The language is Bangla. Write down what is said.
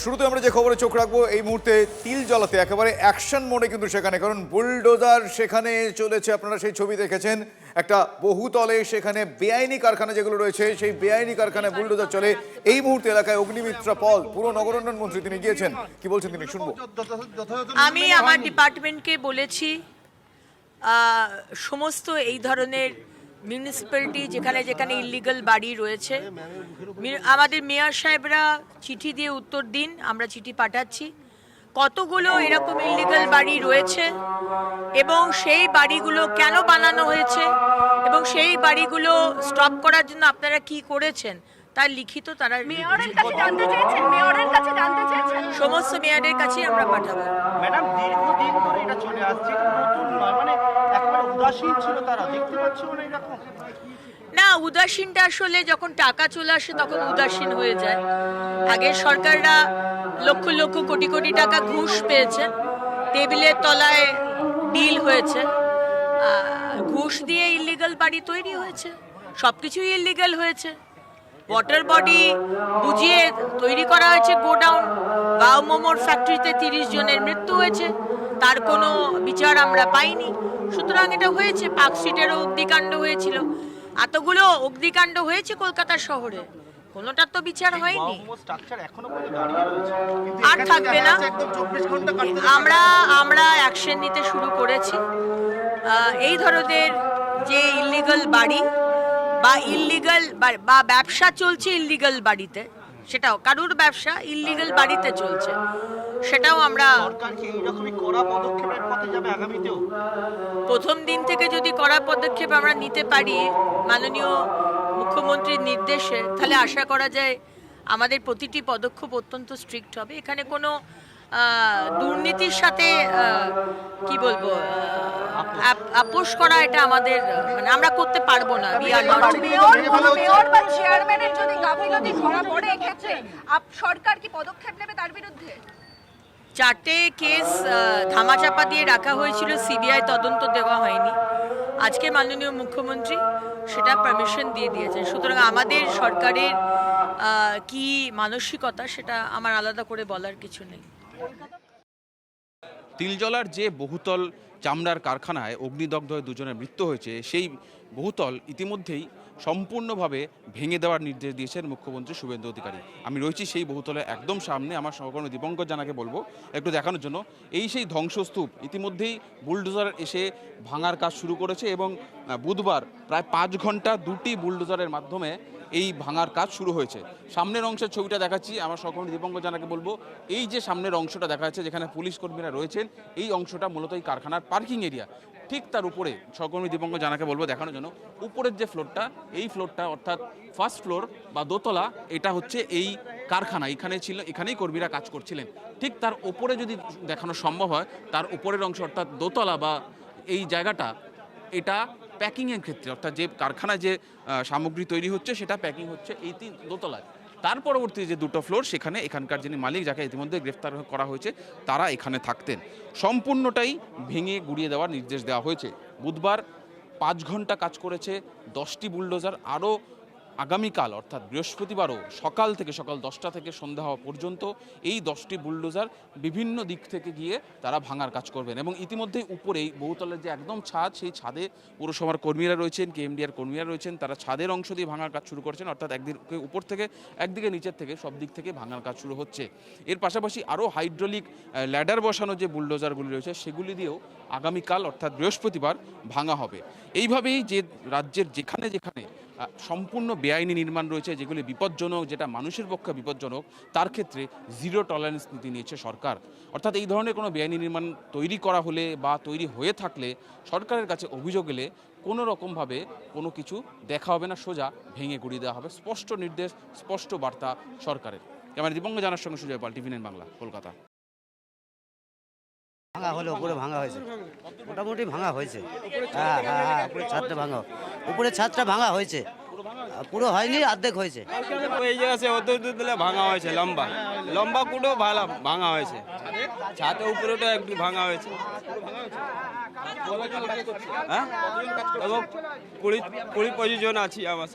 শুরুতে আমরা যে খবরে চোখ রাখবো এই মুহূর্তে তিল জ্বালাতে একেবারে অ্যাকশন মোডে কিন্তু সেখানে, কারণ বুলডোজার সেখানে চলেছে। আপনারা সেই ছবি দেখেছেন, একটা বহুতলে সেখানে বেআইনি কারখানা যেগুলো রয়েছে সেই বেআইনি কারখানায় বুলডোজার চলে। এই মুহূর্তে এলাকায় অগ্নিমিত্রা পল পুরো নগরোন্নয়ন মন্ত্রী তিনি গিয়েছেন, কি বলছেন তিনি শুনবো। আমি আমার ডিপার্টমেন্টকে বলেছি সমস্ত এই ধরনের মিউনিসিপ্যালিটি যেখানে যেখানে ইলিগাল বাড়ি রয়েছে আমাদের মেয়র সাহেবরা চিঠি দিয়ে উত্তর দিন, আমরা চিঠি পাঠাচ্ছি কতগুলো এরকম ইলিগাল বাড়ি রয়েছে এবং সেই বাড়িগুলো কেন বানানো হয়েছে এবং সেই বাড়িগুলো স্টপ করার জন্য আপনারা কি করেছেন তার লিখিত তারা মেয়রের কাছে জানতে চেয়েছেন, সমস্ত মেয়রের কাছে আমরা পাঠাবো। ম্যাডাম দীর্ঘদিন ধরে এটা চলে আসছে, নতুন নয়, মানে একেবারে উদাসীন ছিল তারা, দেখতে পাচ্ছ না এরকম। না, উদাসীনটা আসলে যখন টাকা চলে আসে তখন উদাসীন হয়ে যায়। আগের সরকাররা লক্ষ লক্ষ কোটি কোটি টাকা ঘুষ পেয়েছে, টেবিলের তলায় ডিল হয়েছে, ঘুষ দিয়ে ইলিগাল বাড়ি তৈরি হয়েছে, সবকিছুই ইলিগাল হয়েছে। ওয়াটার বডি বুঝিয়ে তৈরি করা হয়েছে গোডাউন, বাউ মোমোর ফ্যাক্টরিতে 30 জনের মৃত্যু হয়েছে, তার কোনো বিচার আমরা পাইনি। সুতরাং এটা হয়েছে। পার্ক স্ট্রিটেরও অগ্নিকাণ্ড হয়েছিল, এতগুলো অগ্নিকাণ্ড হয়েছে কলকাতা শহরে, কোনোটার তো বিচার হয়নি, আর থাকবে না। আমরা অ্যাকশন নিতে শুরু করেছি। এই ধরনের যে ইলিগাল বাড়ি বা ইলিগাল বা ব্যবসা চলছে ইলিগাল বাড়িতে, সেটাও কারুর ব্যবসা ইলিগাল বাড়িতে চলছে, সেটাও আমরা প্রথম দিন থেকে যদি কড়া পদক্ষেপ আমরা নিতে পারি মাননীয় মুখ্যমন্ত্রীর নির্দেশে, তাহলে আশা করা যায় আমাদের প্রতিটি পদক্ষেপ অত্যন্ত স্ট্রিক্ট হবে। এখানে কোনো দুর্নীতির সাথে কি বলবো আপোষ করা, এটা আমাদের মানে আমরা করতে পারবো না। মেয়র বা চেয়ারম্যানের যদি গাফিলতি ধরা পড়ে এক্ষেত্রে সরকার কি পদক্ষেপ নেবে তার বিরুদ্ধে? 4টে কেস ধামাচাপা দিয়ে রাখা হয়েছিল, সিবিআই তদন্ত দেওয়া হয়নি। আজকে মাননীয় মুখ্যমন্ত্রী সেটা পারমিশন দিয়ে দিয়েছেন। সুতরাং আমাদের সরকারের কি মানসিকতা সেটা আমার আলাদা করে বলার কিছু নেই। তিলজলার যে বহুতল চামড়ার কারখানায় অগ্নিদগ্ধ হয়ে 2 জনের মৃত্যু হয়েছে, সেই বহুতল ইতিমধ্যেই সম্পূর্ণভাবে ভেঙে দেওয়ার নির্দেশ দিয়েছেন মুখ্যমন্ত্রী শুভেন্দু অধিকারী। আমি রয়েছি সেই বহুতলের একদম সামনে, আমার সহকর্মী দীপঙ্কর জানাকে বলবো একটু দেখানোর জন্য। সেই ধ্বংসস্তূপ ইতিমধ্যেই বুলডোজার এসে ভাঙার কাজ শুরু করেছে এবং বুধবার প্রায় 5 ঘন্টা 2টি বুলডোজারের মাধ্যমে এই ভাঙার কাজ শুরু হয়েছে। সামনের অংশের ছবিটা দেখাচ্ছি, আমার সহকর্মী দীপঙ্কর জানাকে বলবো এই যে সামনের অংশটা দেখা যাচ্ছে যেখানে পুলিশ কর্মীরা রয়েছেন, এই অংশটা মূলত এই কারখানার পার্কিং এরিয়া। ঠিক তার উপরে সহকর্মী দীপঙ্কর জানাকে বলবো দেখানোর জন্য, উপরের যে ফ্লোরটা, এই ফ্লোরটা অর্থাৎ ফার্স্ট ফ্লোর বা দোতলা, এটা হচ্ছে এই কারখানা, এখানেই কর্মীরা কাজ করছিলেন। ঠিক তার উপরে যদি দেখানো সম্ভব হয়, তার উপরের অংশ অর্থাৎ দোতলা বা এই জায়গাটা, এটা প্যাকিংয়ের ক্ষেত্রে, অর্থাৎ যে কারখানায় যে সামগ্রী তৈরি হচ্ছে সেটা প্যাকিং হচ্ছে এই 3 দোতলায়। তার পরবর্তী যে 2টো ফ্লোর, সেখানে এখানকার যিনি মালিক, যাকে ইতিমধ্যে গ্রেফতার করা হয়েছে, তারা এখানে থাকতেন। সম্পূর্ণটাই ভেঙে গুড়িয়ে দেওয়ার নির্দেশ দেওয়া হয়েছে। বুধবার 5 ঘন্টা কাজ করেছে 10টি বুলডোজার। আরও আগামীকাল অর্থাৎ বৃহস্পতিবারও সকাল 10টা থেকে সন্ধ্যা হওয়া পর্যন্ত এই 10টি বুলডোজার বিভিন্ন দিক থেকে গিয়ে তারা ভাঙার কাজ করবেন। এবং ইতিমধ্যেই উপরেই বহুতলের যে একদম ছাদ, সেই ছাদে পৌরসভার কর্মীরা রয়েছেন, কেএমডিআর কর্মীরা রয়েছেন, তারা ছাদের অংশ দিয়ে ভাঙার কাজ শুরু করেছেন। অর্থাৎ একদিকে উপর থেকে, একদিকে নিচের থেকে, সব দিক থেকে ভাঙার কাজ শুরু হচ্ছে। এর পাশাপাশি আরও হাইড্রোলিক ল্যাডার বসানো যে বুলডোজারগুলি রয়েছে, সেগুলি দিয়েও আগামীকাল অর্থাৎ বৃহস্পতিবার ভাঙা হবে। এইভাবেই যে রাজ্যের যেখানে যেখানে সম্পূর্ণ বেআইনি নির্মাণ রয়েছে, যেগুলি বিপজ্জনক, যেটা মানুষের পক্ষে বিপজ্জনক, তার ক্ষেত্রে 0 টলারেন্স নীতি নিয়েছে সরকার। অর্থাৎ এই ধরনের কোনো বেআইনি নির্মাণ তৈরি করা হলে বা তৈরি হয়ে থাকলে সরকারের কাছে অভিযোগ এলে কোনো রকমভাবে কোনো কিছু দেখা হবে না, সোজা ভেঙে গুড়িয়ে দেওয়া হবে। স্পষ্ট নির্দেশ, স্পষ্ট বার্তা সরকারের। আমার দীপঙ্কর জানার সঙ্গে সুজয় পাল, TV9 বাংলা, কলকাতা। ভাঙা হলো, উপরে ভাঙা হয়েছে, মোটামুটি ভাঙা হয়েছে। হ্যাঁ, উপরে ছাদটা ভাঙা, উপরে ছাদটা ভাঙা হয়েছে, পুরো হয়নি, অর্ধেক হয়েছে। এই জায়গা সে অত দূর দিলে ভাঙা হয়েছে, লম্বা লম্বা কুটো ভালো ভাঙা হয়েছে, ছাদের উপরেটা একটু ভাঙা হয়েছে। হ্যাঁ, এবং 20-25 জন আছি আমার।